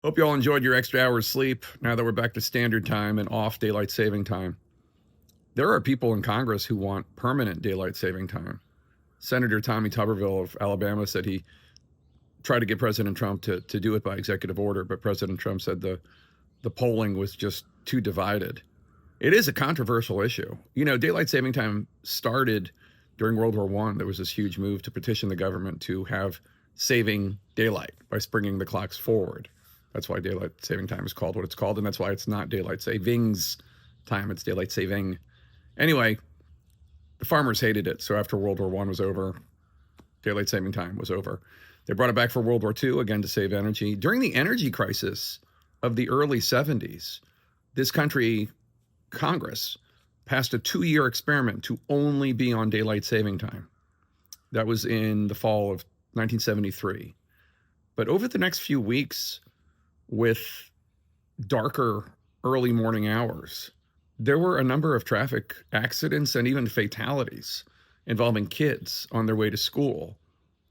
Hope you all enjoyed your extra hours sleep now that we're back to standard time and off daylight saving time. There are people in Congress who want permanent daylight saving time. Senator Tommy Tuberville of Alabama said he tried to get President Trump to do it by executive order, but President Trump said the polling was just too divided. It is a controversial issue. You know, daylight saving time started during World War I. There was this huge move to petition the government to have saving daylight by springing the clocks forward. That's why daylight saving time is called what it's called, and that's why it's not daylight savings time, it's daylight saving. Anyway, the farmers hated it, so after World War I was over, daylight saving time was over. They brought it back for World War II, again to save energy. During the energy crisis of the early 70s, this country, Congress, passed a 2-year experiment to only be on daylight saving time. That was in the fall of 1973. But over the next few weeks, with darker early morning hours, there were a number of traffic accidents and even fatalities involving kids on their way to school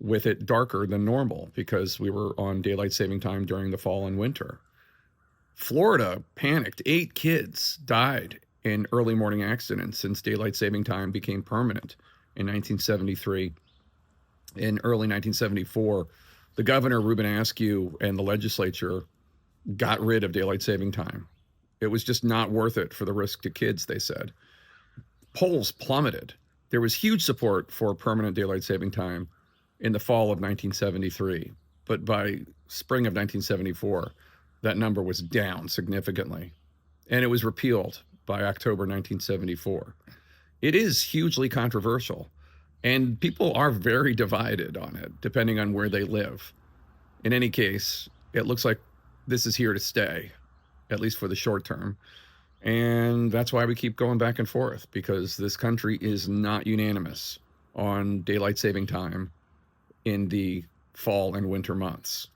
with it darker than normal because we were on daylight saving time during the fall and winter. Florida panicked. 8 kids died in early morning accidents since daylight saving time became permanent in 1973. In early 1974, the governor, Ruben Askew, and the legislature got rid of daylight saving time. It was just not worth it for the risk to kids, they said. Polls plummeted. There was huge support for permanent daylight saving time in the fall of 1973, but by spring of 1974, that number was down significantly, and it was repealed by October 1974. It is hugely controversial, and people are very divided on it, depending on where they live. In any case, it looks like this is here to stay, at least for the short term. And that's why we keep going back and forth, because this country is not unanimous on daylight saving time in the fall and winter months.